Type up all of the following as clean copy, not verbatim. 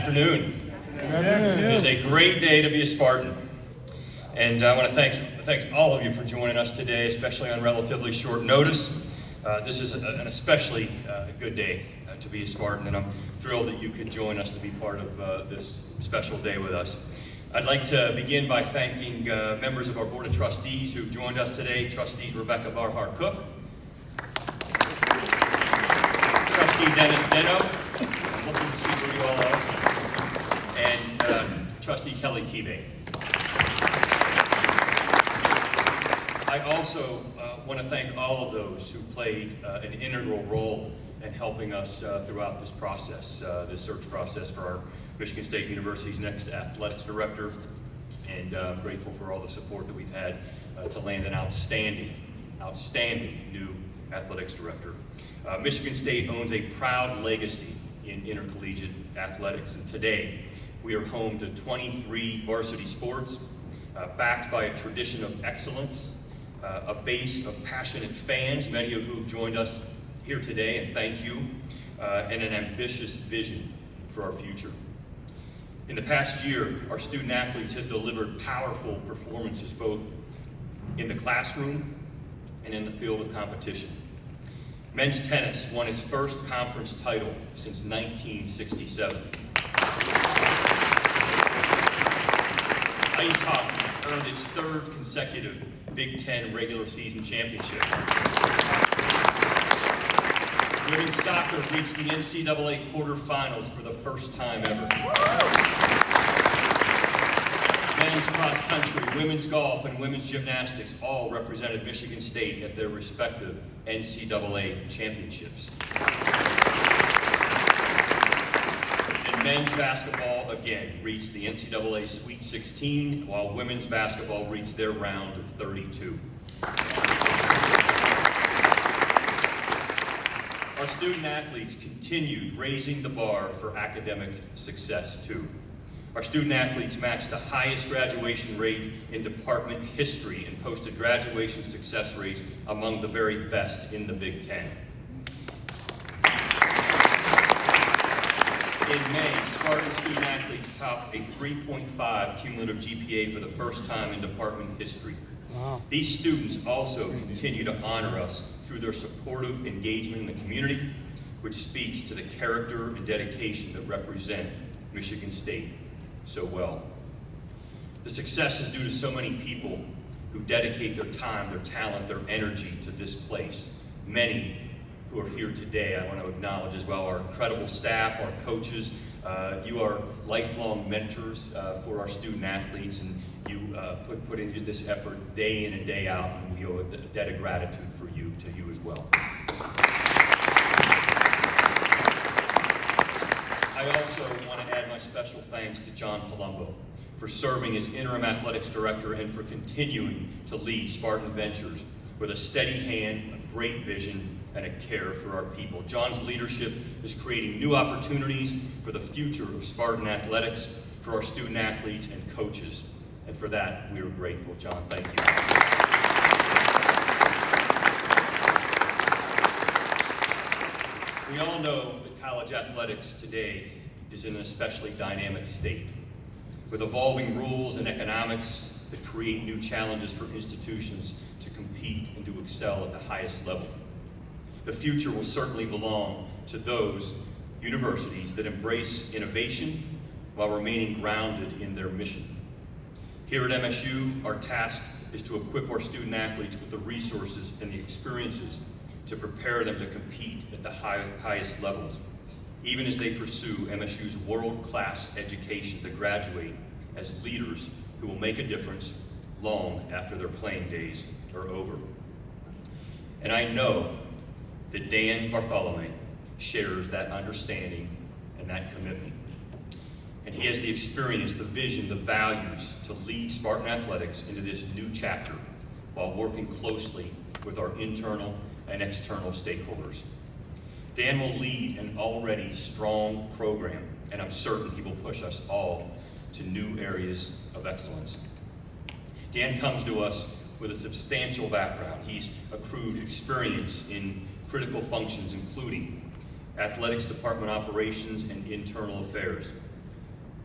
afternoon. It is a great day to be a Spartan. And I want to thank all of you for joining us today, especially on relatively short notice. This is an especially good day to be a Spartan, and I'm thrilled that you could join us to be part of this special day with us. I'd like to begin by thanking members of our Board of Trustees who've joined us today. Trustees Rebecca Barhart-Cook, Trustee Dennis Deno, I'm looking to see where you all are, and Trustee Kelly Tebay. I also want to thank all of those who played an integral role in helping us throughout this process, this search process for our Michigan State University's next athletics director, and I'm grateful for all the support that we've had to land an outstanding new athletics director. Michigan State owns a proud legacy in intercollegiate athletics, and today we are home to 23 varsity sports, backed by a tradition of excellence, a base of passionate fans, many of who have joined us here today, and thank you, and an ambitious vision for our future. In the past year, our student athletes have delivered powerful performances both in the classroom and in the field of competition. Men's tennis won its first conference title since 1967. Ice hockey earned its third consecutive Big Ten regular season championship. Women's soccer reached the NCAA quarterfinals for the first time ever. Men's cross country, women's golf, and women's gymnastics all represented Michigan State at their respective NCAA championships. And men's basketball again reached the NCAA Sweet 16, while women's basketball reached their round of 32. Our student athletes continued raising the bar for academic success too. Our student athletes matched the highest graduation rate in department history and posted graduation success rates among the very best in the Big Ten. In May, Spartan student athletes topped a 3.5 cumulative GPA for the first time in department history. Wow. These students also continue to honor us through their supportive engagement in the community, which speaks to the character and dedication that represent Michigan State so well. The success is due to so many people who dedicate their time, their talent, their energy to this place. Many who are here today, I want to acknowledge as well our incredible staff, our coaches. You are lifelong mentors for our student athletes, and you put into this effort day in and day out, and we owe a debt of gratitude to you as well. I also want to add my special thanks to John Palumbo for serving as interim athletics director and for continuing to lead Spartan Ventures with a steady hand, a great vision, and a care for our people. John's leadership is creating new opportunities for the future of Spartan athletics, for our student athletes and coaches. And for that, we are grateful. John, thank you. We all know that college athletics today is in an especially dynamic state, with evolving rules and economics that create new challenges for institutions to compete and to excel at the highest level. The future will certainly belong to those universities that embrace innovation while remaining grounded in their mission. Here at MSU, our task is to equip our student athletes with the resources and the experiences to prepare them to compete at the highest levels, even as they pursue MSU's world-class education to graduate as leaders who will make a difference long after their playing days are over. And I know that Dan Bartholomae shares that understanding and that commitment. And he has the experience, the vision, the values to lead Spartan athletics into this new chapter while working closely with our internal and external stakeholders. Dan will lead an already strong program, and I'm certain he will push us all to new areas of excellence. Dan comes to us with a substantial background. He's accrued experience in critical functions, including athletics department operations and internal affairs,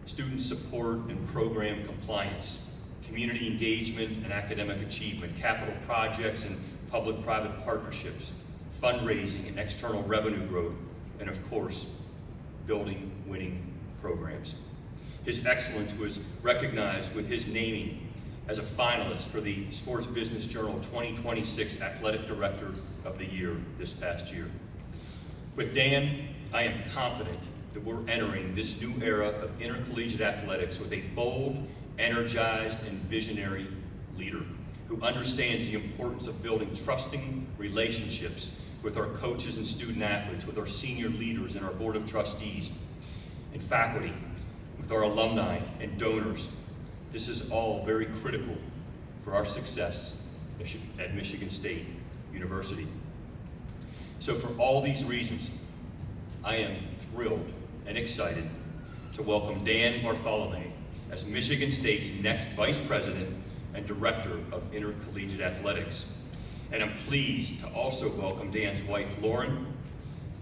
student support and program compliance, community engagement and academic achievement, capital projects and public-private partnerships, fundraising and external revenue growth, and of course, building winning programs. His excellence was recognized with his naming as a finalist for the Sports Business Journal 2026 Athletic Director of the Year this past year. With Dan, I am confident that we're entering this new era of intercollegiate athletics with a bold, energized, and visionary leader who understands the importance of building trusting relationships with our coaches and student athletes, with our senior leaders and our board of trustees and faculty, with our alumni and donors. This is all very critical for our success at Michigan State University. So for all these reasons, I am thrilled and excited to welcome Dan Bartholomae as Michigan State's next Vice President and Director of Intercollegiate Athletics. And I'm pleased to also welcome Dan's wife, Lauren,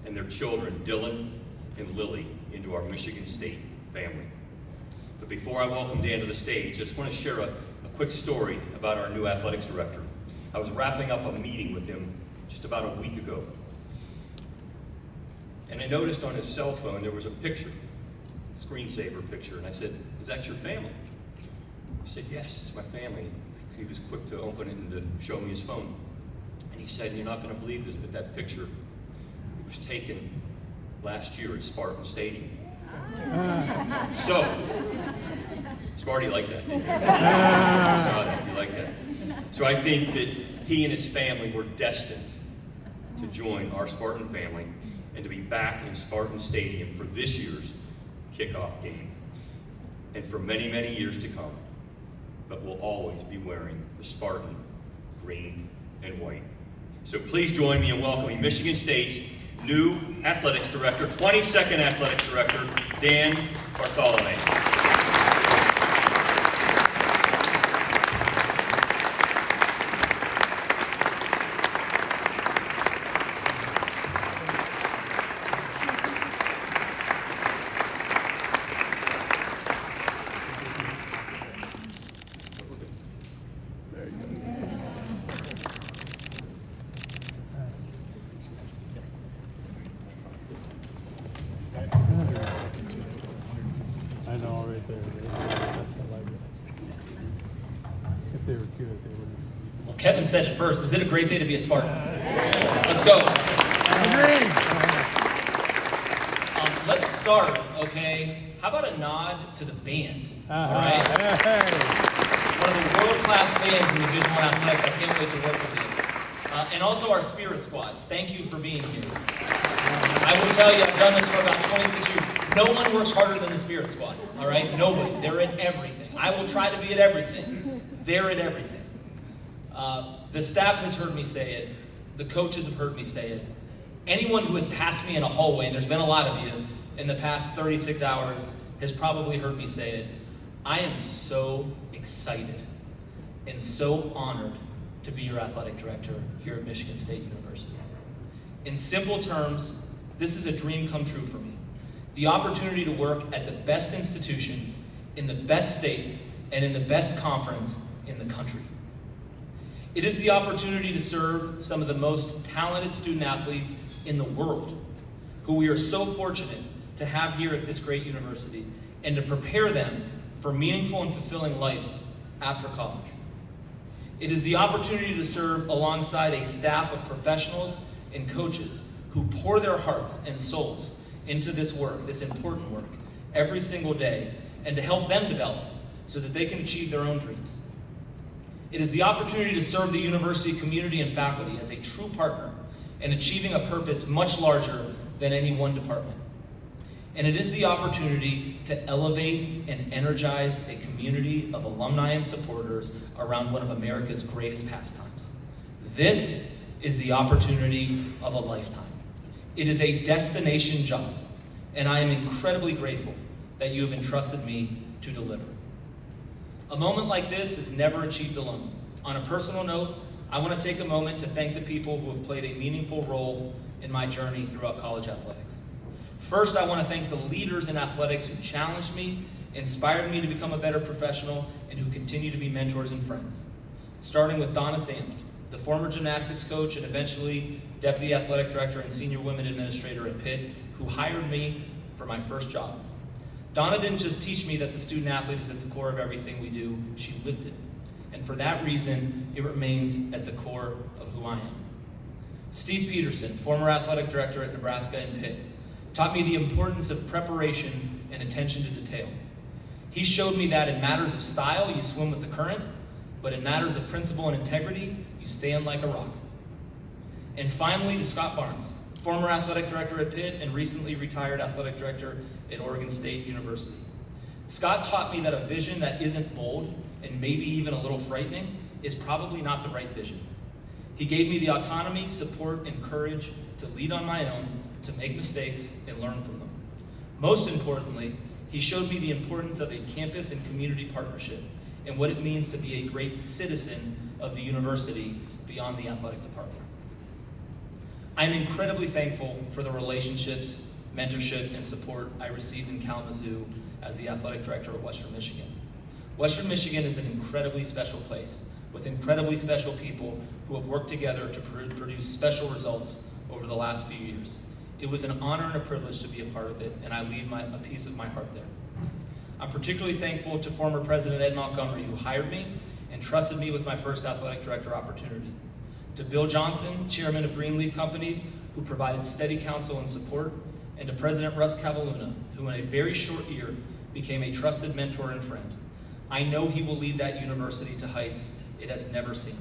and their children, Dylan and Lily, into our Michigan State family. But before I welcome Dan to the stage, I just want to share a quick story about our new athletics director. I was wrapping up a meeting with him just about a week ago. And I noticed on his cell phone there was a picture, a screensaver picture, and I said, "Is that your family?" He said, "Yes, it's my family." He was quick to open it and to show me his phone. And he said, "You're not going to believe this, but that picture was taken last year at Spartan Stadium." So, Sparty, you like that, didn't you? I saw that, you like that. So I think that he and his family were destined to join our Spartan family and to be back in Spartan Stadium for this year's kickoff game and for many, many years to come. But we'll always be wearing the Spartan green and white. So please join me in welcoming Michigan State's new athletics director, 22nd athletics director, Dan Bartholomae. I know right there. If they were good, they would. Well, Kevin said it first. Is it a great day to be a Spartan? Let's go. Let's start, okay? How about a nod to the band? All right? One of the world-class bands in Division I athletics. I can't wait to work with you. And also our spirit squads. Thank you for being here. I will tell you, I've done this for about 26 years. No one works harder than the spirit squad, all right? Nobody. They're at everything. I will try to be at everything. They're at everything. The staff has heard me say it. The coaches have heard me say it. Anyone who has passed me in a hallway, and there's been a lot of you in the past 36 hours, has probably heard me say it. I am so excited and so honored to be your athletic director here at Michigan State University. In simple terms, this is a dream come true for me. The opportunity to work at the best institution, in the best state, and in the best conference in the country. It is the opportunity to serve some of the most talented student athletes in the world, who we are so fortunate to have here at this great university, and to prepare them for meaningful and fulfilling lives after college. It is the opportunity to serve alongside a staff of professionals and coaches who pour their hearts and souls into this work, this important work, every single day, and to help them develop so that they can achieve their own dreams. It is the opportunity to serve the university community and faculty as a true partner in achieving a purpose much larger than any one department. And it is the opportunity to elevate and energize a community of alumni and supporters around one of America's greatest pastimes. This is the opportunity of a lifetime. It is a destination job, and I am incredibly grateful that you have entrusted me to deliver. A moment like this is never achieved alone. On a personal note, I want to take a moment to thank the people who have played a meaningful role in my journey throughout college athletics. First, I want to thank the leaders in athletics who challenged me inspired me to become a better professional, and who continue to be mentors and friends. Starting with Donna Sanft, the former gymnastics coach and eventually deputy athletic director and senior women administrator at Pitt, who hired me for my first job. Donna didn't just teach me that the student athlete is at the core of everything we do, she lived it. And for that reason, it remains at the core of who I am. Steve Peterson, former athletic director at Nebraska and Pitt, taught me the importance of preparation and attention to detail. He showed me that in matters of style, you swim with the current, but in matters of principle and integrity, you stand like a rock. And finally, to Scott Barnes, former athletic director at Pitt and recently retired athletic director at Oregon State University. Scott taught me that a vision that isn't bold and maybe even a little frightening is probably not the right vision. He gave me the autonomy, support, and courage to lead on my own, to make mistakes and learn from them. Most importantly, he showed me the importance of a campus and community partnership and what it means to be a great citizen of the university beyond the athletic department. I'm incredibly thankful for the relationships, mentorship, and support I received in Kalamazoo as the athletic director of Western Michigan. Western Michigan is an incredibly special place with incredibly special people who have worked together to produce special results over the last few years. It was an honor and a privilege to be a part of it, and I leave a piece of my heart there. I'm particularly thankful to former President Ed Montgomery, who hired me and trusted me with my first athletic director opportunity. To Bill Johnson, chairman of Greenleaf Companies, who provided steady counsel and support, and to President Russ Cavalluna, who in a very short year became a trusted mentor and friend. I know he will lead that university to heights it has never seen.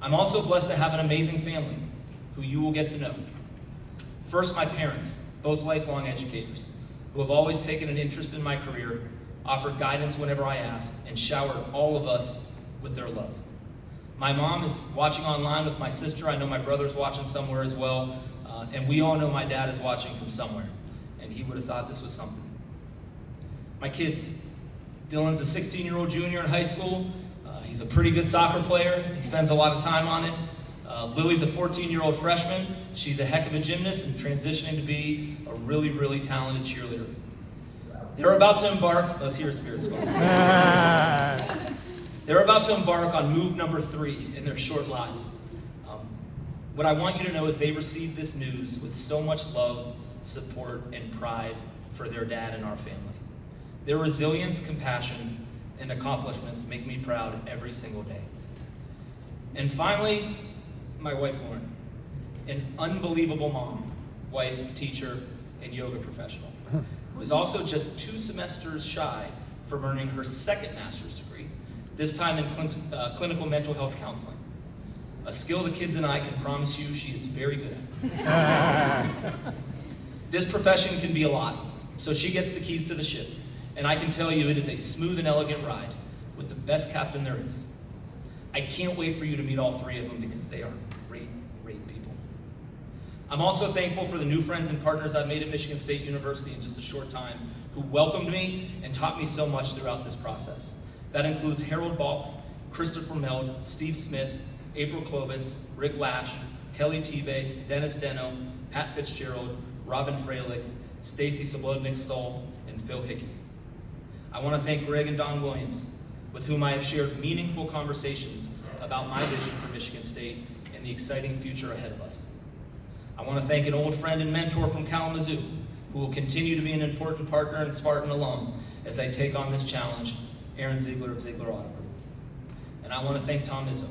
I'm also blessed to have an amazing family who you will get to know. First, my parents, both lifelong educators, who have always taken an interest in my career, offered guidance whenever I asked, and showered all of us with their love. My mom is watching online with my sister. I know my brother's watching somewhere as well. And we all know my dad is watching from somewhere. And he would have thought this was something. My kids. Dylan's a 16-year-old junior in high school. He's a pretty good soccer player. He spends a lot of time on it. Lily's a 14-year-old freshman. She's a heck of a gymnast and transitioning to be a really, really talented cheerleader. They're about to embark, let's hear it, Spirit Squad. They're about to embark on move number 3 in their short lives. What I want you to know is they received this news with so much love, support, and pride for their dad and our family. Their resilience, compassion, and accomplishments make me proud every single day. And finally, my wife Lauren, an unbelievable mom, wife, teacher, and yoga professional, who is also just 2 semesters shy from earning her second master's degree, this time in clinical mental health counseling. A skill the kids and I can promise you she is very good at. This profession can be a lot, so she gets the keys to the ship. And I can tell you it is a smooth and elegant ride with the best captain there is. I can't wait for you to meet all 3 of them because they are great, great people. I'm also thankful for the new friends and partners I've made at Michigan State University in just a short time who welcomed me and taught me so much throughout this process. That includes Harold Balk, Christopher Meld, Steve Smith, April Clovis, Rick Lash, Kelly Tebay, Dennis Deno, Pat Fitzgerald, Robin Freilich, Stacy Sobolnik-Stoll, and Phil Hickey. I want to thank Greg and Don Williams, with whom I have shared meaningful conversations about my vision for Michigan State and the exciting future ahead of us. I want to thank an old friend and mentor from Kalamazoo, who will continue to be an important partner and Spartan alum as I take on this challenge, Aaron Ziegler of Ziegler Auto Group. And I want to thank Tom Izzo.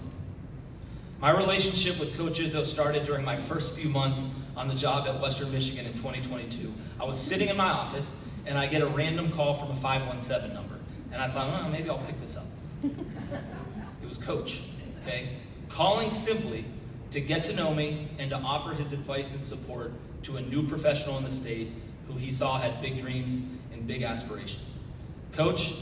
My relationship with Coach Izzo started during my first few months on the job at Western Michigan in 2022. I was sitting in my office and I get a random call from a 517 number. And I thought, maybe I'll pick this up. It was Coach, okay? Calling simply to get to know me and to offer his advice and support to a new professional in the state who he saw had big dreams and big aspirations. Coach,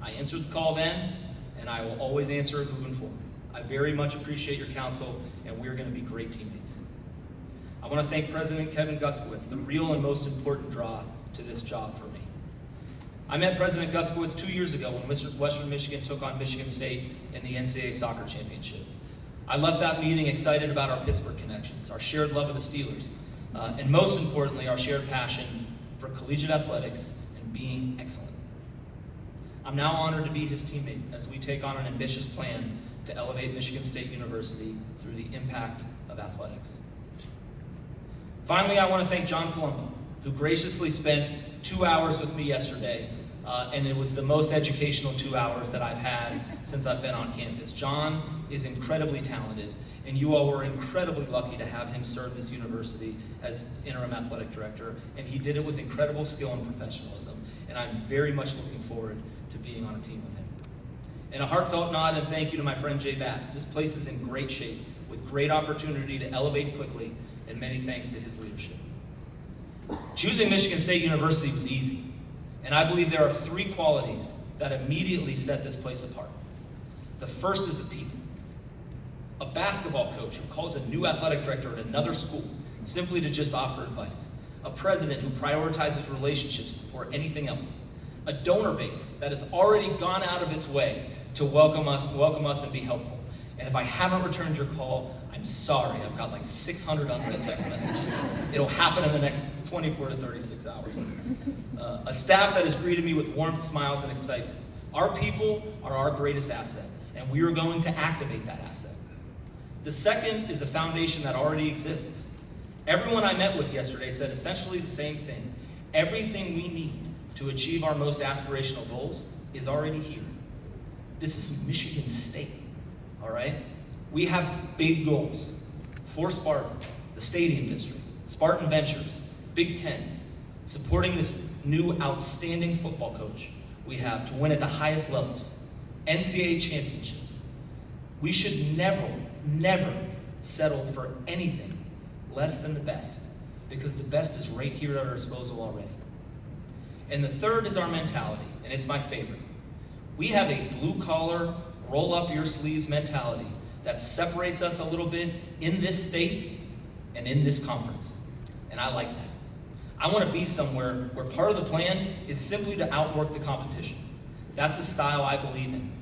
I answered the call then, and I will always answer it moving forward. I very much appreciate your counsel, and we're going to be great teammates. I want to thank President Kevin Guskowitz, the real and most important draw to this job for me. I met President Guskowitz 2 years ago when Western Michigan took on Michigan State in the NCAA Soccer Championship. I left that meeting excited about our Pittsburgh connections, our shared love of the Steelers, and most importantly, our shared passion for collegiate athletics and being excellent. I'm now honored to be his teammate as we take on an ambitious plan to elevate Michigan State University through the impact of athletics. Finally, I want to thank John Palumbo, who graciously spent 2 hours with me yesterday, and it was the most educational 2 hours that I've had since I've been on campus. John is incredibly talented, and you all were incredibly lucky to have him serve this university as interim athletic director, and he did it with incredible skill and professionalism, and I'm very much looking forward to being on a team with him. And a heartfelt nod and thank you to my friend Jay Batt. This place is in great shape, with great opportunity to elevate quickly, and many thanks to his leadership. Choosing Michigan State University was easy, and I believe there are 3 qualities that immediately set this place apart. The first is the people. A basketball coach who calls a new athletic director at another school simply to just offer advice. A president who prioritizes relationships before anything else. A donor base that has already gone out of its way to welcome us and be helpful. And if I haven't returned your call, I'm sorry. I've got like 600 unread text messages. It'll happen in the next 24 to 36 hours. A staff that has greeted me with warmth, smiles, and excitement. Our people are our greatest asset, and we are going to activate that asset. The second is the foundation that already exists. Everyone I met with yesterday said essentially the same thing. Everything we need to achieve our most aspirational goals is already here. This is Michigan State, all right? We have big goals for Spartan, the Stadium District, Spartan Ventures, Big Ten, supporting this new outstanding football coach we have to win at the highest levels, NCAA championships. We should never settle for anything less than the best, because the best is right here at our disposal already. And the third is our mentality, and it's my favorite. We have a blue-collar, roll-up-your-sleeves mentality that separates us a little bit in this state and in this conference, and I like that. I want to be somewhere where part of the plan is simply to outwork the competition. That's a style I believe in.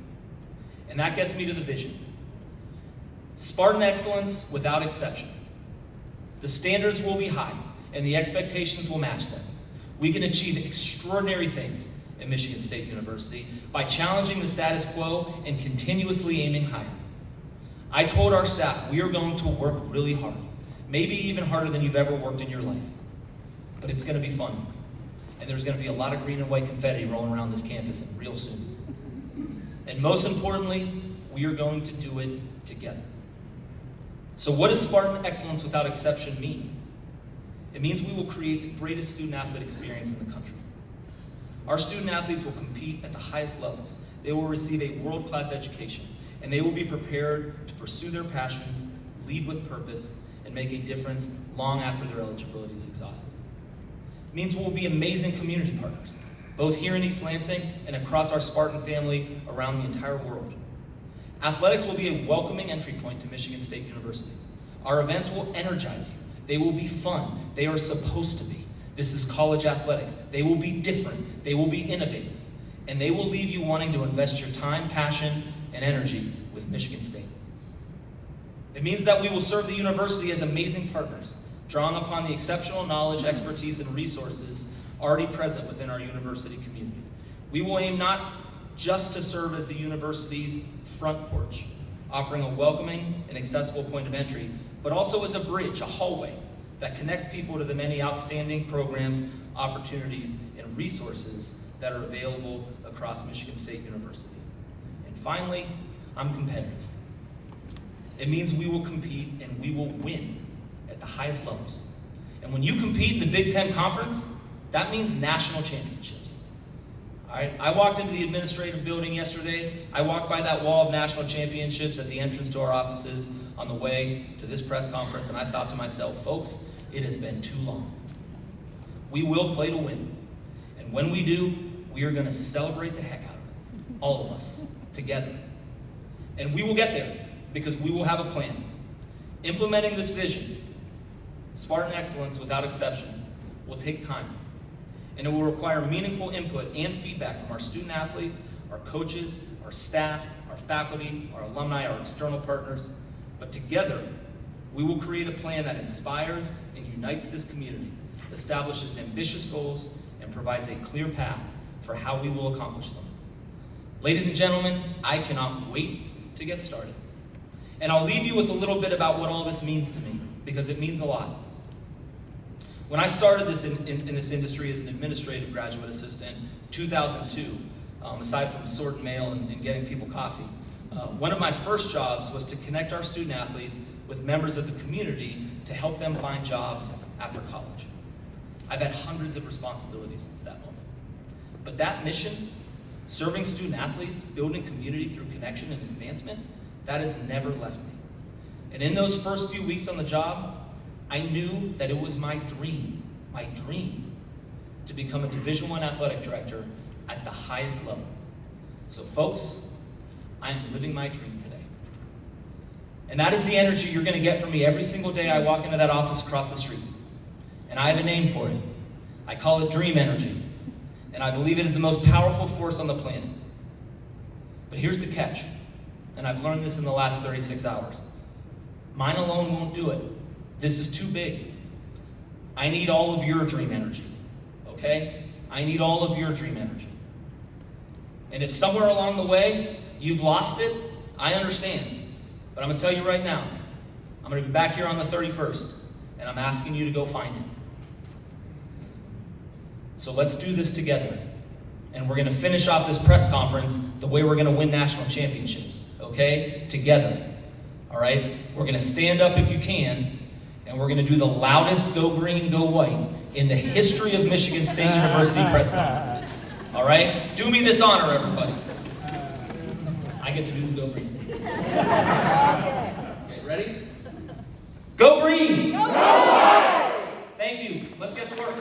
And that gets me to the vision. Spartan excellence without exception. The standards will be high, and the expectations will match them. We can achieve extraordinary things at Michigan State University by challenging the status quo and continuously aiming higher. I told our staff we are going to work really hard, maybe even harder than you've ever worked in your life. But it's going to be fun, and there's going to be a lot of green and white confetti rolling around this campus real soon. And most importantly, we are going to do it together. So what does Spartan excellence without exception mean? It means we will create the greatest student-athlete experience in the country. Our student-athletes will compete at the highest levels. They will receive a world-class education, and they will be prepared to pursue their passions, lead with purpose, and make a difference long after their eligibility is exhausted. It means we will be amazing community partners, both here in East Lansing and across our Spartan family around the entire world. Athletics will be a welcoming entry point to Michigan State University. Our events will energize you. They will be fun. They are supposed to be. This is college athletics. They will be different. They will be innovative. And they will leave you wanting to invest your time, passion, and energy with Michigan State. It means that we will serve the university as amazing partners, drawing upon the exceptional knowledge, expertise, and resources already present within our university community. We will aim not just to serve as the university's front porch, offering a welcoming and accessible point of entry, but also as a bridge, a hallway that connects people to the many outstanding programs, opportunities, and resources that are available across Michigan State University. And finally, I'm competitive. It means we will compete and we will win at the highest levels. And when you compete in the Big Ten Conference, that means national championships. All right? I walked into the administrative building yesterday. I walked by that wall of national championships at the entrance to our offices on the way to this press conference, and I thought to myself, folks, it has been too long. We will play to win. And when we do, we are going to celebrate the heck out of it. All of us, together. And we will get there because we will have a plan. Implementing this vision, Spartan excellence without exception, will take time. And it will require meaningful input and feedback from our student athletes, our coaches, our staff, our faculty, our alumni, our external partners. But together, we will create a plan that inspires and unites this community, establishes ambitious goals, and provides a clear path for how we will accomplish them. Ladies and gentlemen, I cannot wait to get started. And I'll leave you with a little bit about what all this means to me, because it means a lot. When I started this in this industry as an administrative graduate assistant in 2002, aside from sorting mail and getting people coffee, one of my first jobs was to connect our student athletes with members of the community to help them find jobs after college. I've had hundreds of responsibilities since that moment. But that mission, serving student athletes, building community through connection and advancement, that has never left me. And in those first few weeks on the job, I knew that it was my dream, to become a Division I athletic director at the highest level. So folks, I am living my dream today. And that is the energy you're gonna get from me every single day I walk into that office across the street. And I have a name for it. I call it dream energy. And I believe it is the most powerful force on the planet. But here's the catch, and I've learned this in the last 36 hours. Mine alone won't do it. This is too big. I need all of your dream energy, okay? I need all of your dream energy. And if somewhere along the way you've lost it, I understand. But I'm gonna tell you right now, I'm gonna be back here on the 31st, and I'm asking you to go find it. So let's do this together. And we're gonna finish off this press conference the way we're gonna win national championships, okay? Together, all right? We're gonna stand up if you can, and we're gonna do the loudest go green, go white in the history of Michigan State University press conferences, all right? Do me this honor, everybody. I get to do the go green. Okay, ready? Go green! Go white! Thank you. Let's get to work.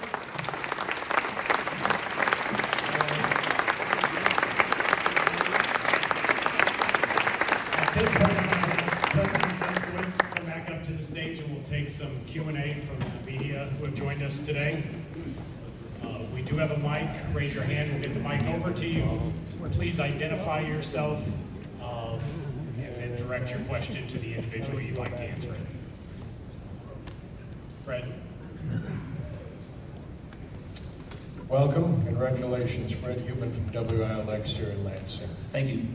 At this point, President Jeskowitz, come back up to the stage and we'll take some Q&A from the media who have joined us today. We do have a mic. Raise your hand. We'll get the mic over to you. Please identify yourself and then direct your question to the individual you'd like to answer it. Fred. Welcome, congratulations, Fred Human from WILX here in Lansing. Thank you.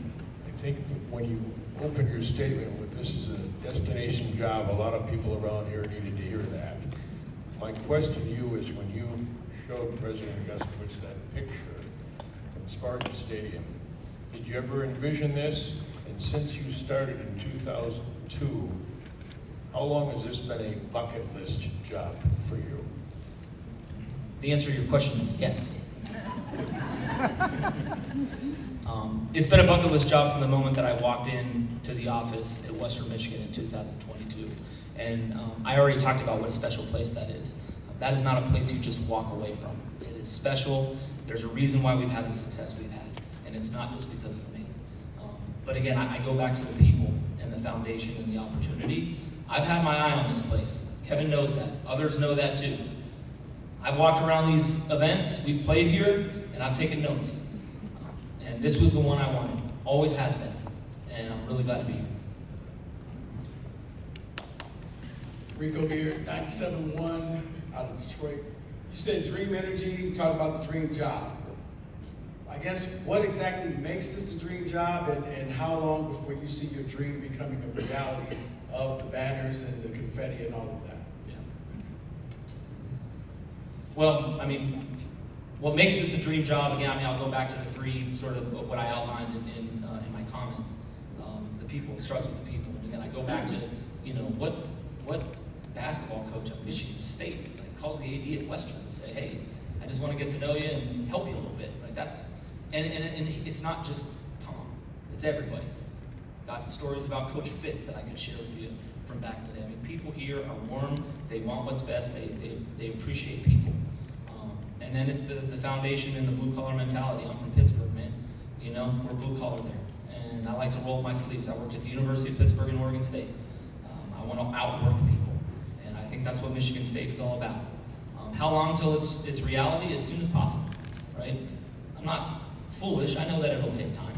I think that when you open your statement with this is a destination job, a lot of people around here needed to hear that. My question to you is, when you showed President Jeskowitz that picture from Spartan Stadium, did you ever envision this? And since you started in 2002, how long has this been a bucket list job for you? The answer to your question is yes. It's been a bucket list job from the moment that I walked in to the office at Western Michigan in 2022. And I already talked about what a special place that is. That is not a place you just walk away from. It is special. There's a reason why we've had the success we've had. And it's not just because of me. But again, I go back to the people and the foundation and the opportunity. I've had my eye on this place. Kevin knows that. Others know that too. I've walked around these events, we've played here, and I've taken notes. And this was the one I wanted. Always has been. And I'm really glad to be here. Rico Beard, 97.1 out of Detroit. You said dream energy, you talk about the dream job. I guess what exactly makes this the dream job, and how long before you see your dream becoming a reality of the banners and the confetti and all of that? Well, I mean, what makes this a dream job, again, I'll go back to the three sort of what I outlined in my comments. The people, it starts with the people. And again, I go back to, what basketball coach at Michigan State calls the AD at Western and say, hey, I just want to get to know you and help you a little bit. Like that's, and it's not just Tom, it's everybody. Got stories about Coach Fitz that I could share with you from back in the day. I mean, people here are warm, they want what's best, they appreciate people. And then it's the foundation and the blue collar mentality. I'm from Pittsburgh, man. We're blue collar there. And I like to roll up my sleeves. I worked at the University of Pittsburgh and Oregon State. I want to outwork people. And I think that's what Michigan State is all about. How long till it's reality? As soon as possible, right? I'm not foolish, I know that it'll take time.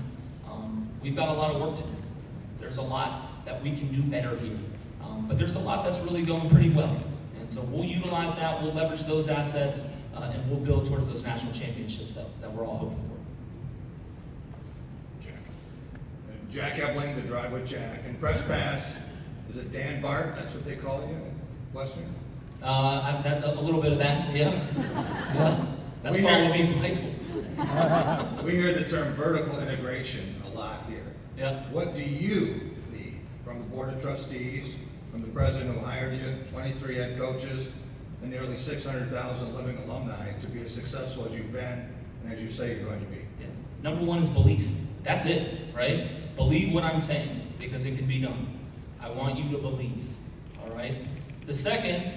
We've got a lot of work to do. There's a lot that we can do better here. But there's a lot that's really going pretty well. And so we'll utilize that, we'll leverage those assets, and we'll build towards those national championships that we're all hoping Jack Ebling, the Drive with Jack. And Press Pass, is it Dan Bart? That's what they call you in Western? A little bit of that, yeah. Yeah. That's We followed hear- me from high school. We hear the term vertical integration a lot here. Yeah. What do you need from the Board of Trustees, from the president who hired you, 23 head coaches, and nearly 600,000 living alumni to be as successful as you've been and as you say you're going to be? Yeah. Number one is belief. That's it, right? Believe what I'm saying, because it can be done. I want you to believe, all right? The second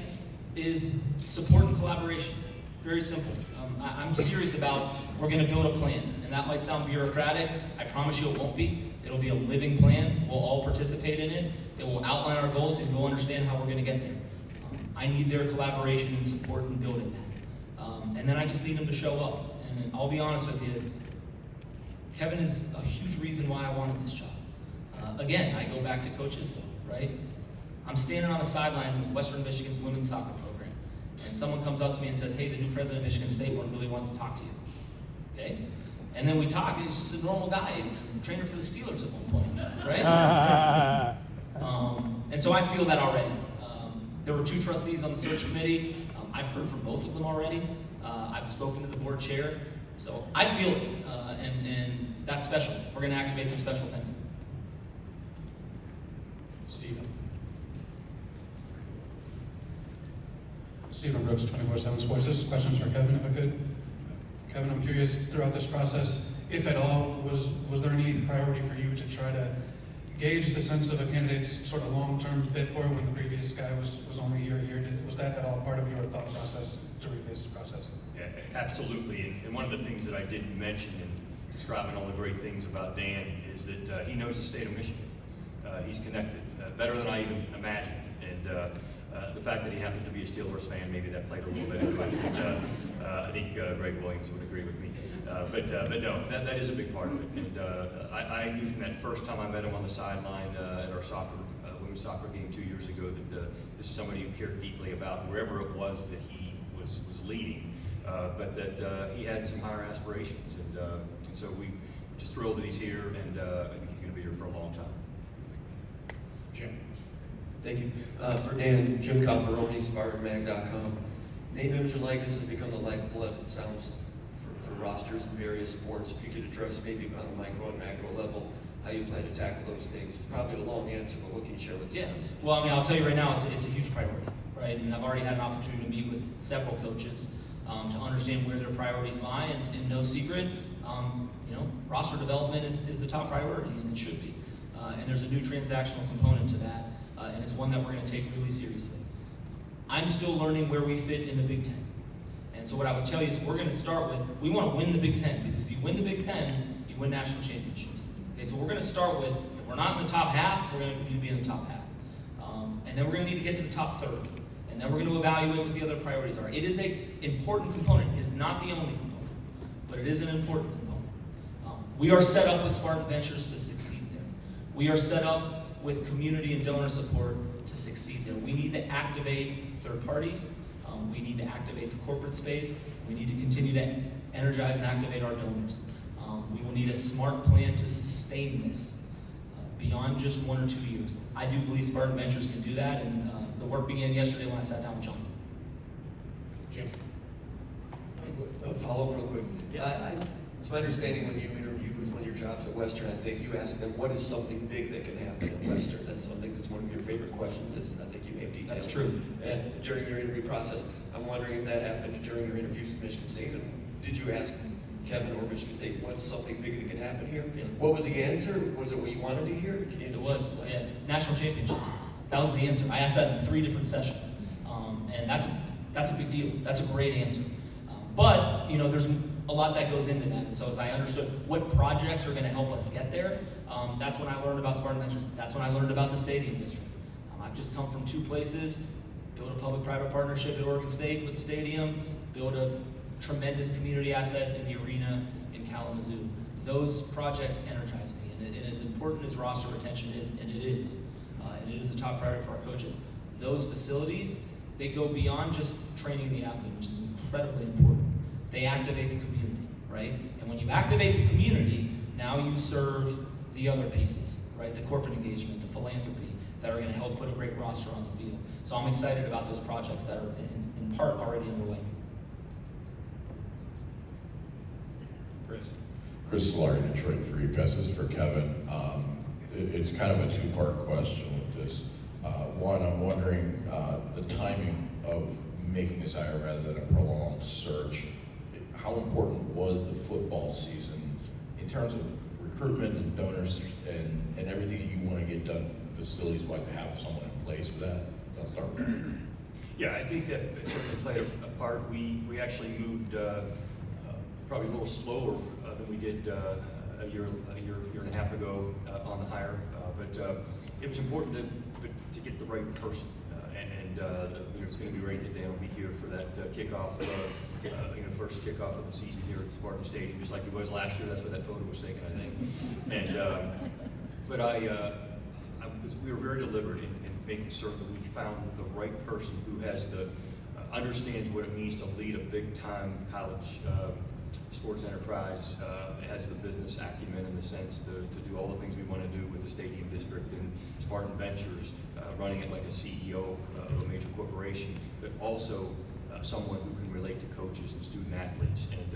is support and collaboration. Very simple. I'm serious about, we're gonna build a plan, and that might sound bureaucratic. I promise you it won't be. It'll be a living plan. We'll all participate in it. It will outline our goals, and we'll understand how we're gonna get there. I need their collaboration and support in building that. And then I just need them to show up. And I'll be honest with you, Kevin is a huge reason why I wanted this job. Again, I go back to Coach Isbell, right? I'm standing on the sideline with Western Michigan's women's soccer program, and someone comes up to me and says, hey, the new president of Michigan State really wants to talk to you, okay? And then we talk, and he's just a normal guy. He was a trainer for the Steelers at one point, right? And so I feel that already. There were 2 trustees on the search committee. I've heard from both of them already. I've spoken to the board chair. So I feel it, and that's special. We're gonna activate some special things. Stephen. Stephen Brooks, 24/7 Sports. This is questions for Kevin, if I could. Kevin, I'm curious, throughout this process, if at all, was there any priority for you to try to gauge the sense of a candidate's sort of long-term fit for when the previous guy was only a year here? Was that at all part of your thought process during this process? Yeah, absolutely. And one of the things that I didn't mention in describing all the great things about Dan is that he knows the state of Michigan. He's connected better than I even imagined. And the fact that he happens to be a Steelers fan, maybe that played a little bit into it. But I think Greg Williams would agree with me. But no, that is a big part of it. And I knew from that first time I met him on the sideline at our women's soccer game 2 years ago that this is somebody who cared deeply about wherever it was that he was leading. But that he had some higher aspirations, and so we're just thrilled that he's here, and I think he's going to be here for a long time. Jim. Thank you. For Dan, Jim Comparoni, SpartanMag.com. Name, image, and likeness has become the lifeblood, it sounds, for rosters in various sports. If you could address maybe on the micro and macro level, how you plan to tackle those things. It's probably a long answer, but what can you share with us? Yeah, well, I mean, I'll tell you right now, it's a huge priority, right? And I've already had an opportunity to meet with several coaches to understand where their priorities lie, and no secret, roster development is the top priority, and it should be. And there's a new transactional component to that, and it's one that we're going to take really seriously. I'm still learning where we fit in the Big Ten. And so what I would tell you is we're going to start with, we want to win the Big Ten, because if you win the Big Ten, you win national championships. Okay, so we're going to start with, if we're not in the top half, we're going to need to be in the top half. And then we're going to need to get to the top third. And then we're going to evaluate what the other priorities are. It is an important component. It is not the only component, but it is an important component. We are set up with Spartan Ventures to succeed there. We are set up with community and donor support to succeed there. We need to activate third parties. We need to activate the corporate space. We need to continue to energize and activate our donors. We will need a smart plan to sustain this beyond just 1 or 2 years. I do believe Spartan Ventures can do that, and the work began yesterday when I sat down with John. Jim. Follow up real quick. Yeah. It's my understanding when you interviewed with one of your jobs at Western, I think you asked them, what is something big that can happen at Western? That's something that's one of your favorite questions, is I think you may have detailed. That's true. And during your interview process, I'm wondering if that happened during your interviews with Michigan State. And did you ask Kevin or Michigan State, what's something big that can happen here? Yeah. What was the answer? Was it what you wanted to hear? Can you It was, yeah, national championships. That was the answer. I asked that in 3 different sessions, and that's a big deal. That's a great answer. But there's a lot that goes into that. And so as I understood what projects are going to help us get there, that's when I learned about Spartan Ventures. That's when I learned about the stadium district. I've just come from 2 places: build a public-private partnership at Oregon State with the stadium, build a tremendous community asset in the arena in Kalamazoo. Those projects energize me, and as important as roster retention is, and it is a top priority for our coaches. Those facilities, they go beyond just training the athlete, which is incredibly important. They activate the community, right? And when you activate the community, now you serve the other pieces, right? The corporate engagement, the philanthropy, that are going to help put a great roster on the field. So I'm excited about those projects that are in part already underway. Chris Solari, Detroit Free Press. This is for Kevin. It's kind of a two-part question with this. One, I'm wondering the timing of making this hire rather than a prolonged search. How important was the football season in terms of recruitment and donors and everything that you want to get done facilities-wise to have someone in place for that? So I'll start with that. Yeah, I think that it certainly played a part. We actually moved probably a little slower than we did a year and a half ago on the hire, but it was important to get the right person. It's going to be great that Dan will be here for that kickoff, first kickoff of the season here at Spartan Stadium, just like he was last year. That's where that photo was taken, I think. We were very deliberate in making certain that we found the right person who has understands what it means to lead a big-time college sports enterprise, has the business acumen in the sense to do all the things we want to do with the stadium district and Spartan Ventures, running it like a CEO of a major corporation, but also someone who can relate to coaches and student athletes. And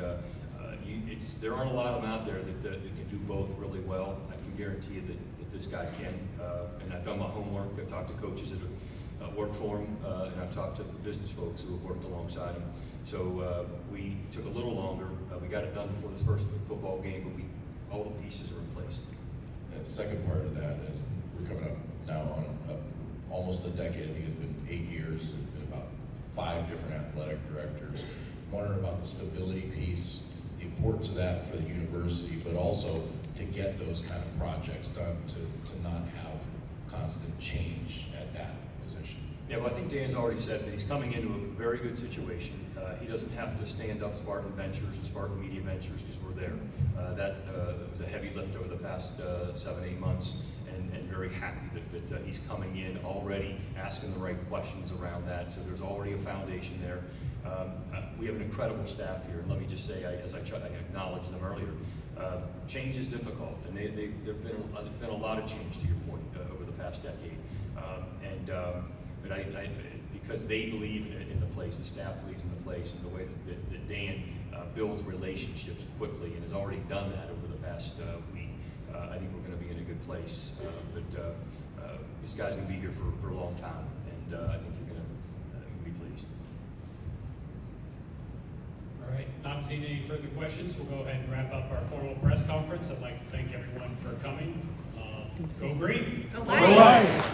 there aren't a lot of them out there that can do both really well. I can guarantee you that this guy can. And I've done my homework. I've talked to coaches that have worked for him, and I've talked to business folks who have worked alongside him. So we took a little longer. We got it done before this first football game, but all the pieces are in place. And the second part of that is we're coming up now on almost a decade. I think it's been 8 years. There's been about 5 different athletic directors. Wondering about the stability piece, the importance of that for the university, but also to get those kind of projects done, to not have constant change at that position. Yeah, well, I think Dan's already said that he's coming into a very good situation. He doesn't have to stand up Spartan Ventures and Spartan Media Ventures because we're there. That was a heavy lift over the past 7-8 months, and very happy that he's coming in already asking the right questions around that. So there's already a foundation there. We have an incredible staff here, and let me just say, as I acknowledged them earlier, change is difficult, and there's been a lot of change, to your point, over the past decade. But because they believe in the place, the staff believes in the place, and the way that Dan builds relationships quickly and has already done that over the past week, I think we're going to be in a good place. But this guy's going to be here for a long time, and I think you're going to be pleased. All right, not seeing any further questions, we'll go ahead and wrap up our formal press conference. I'd like to thank everyone for coming. Go Green! Go Lions!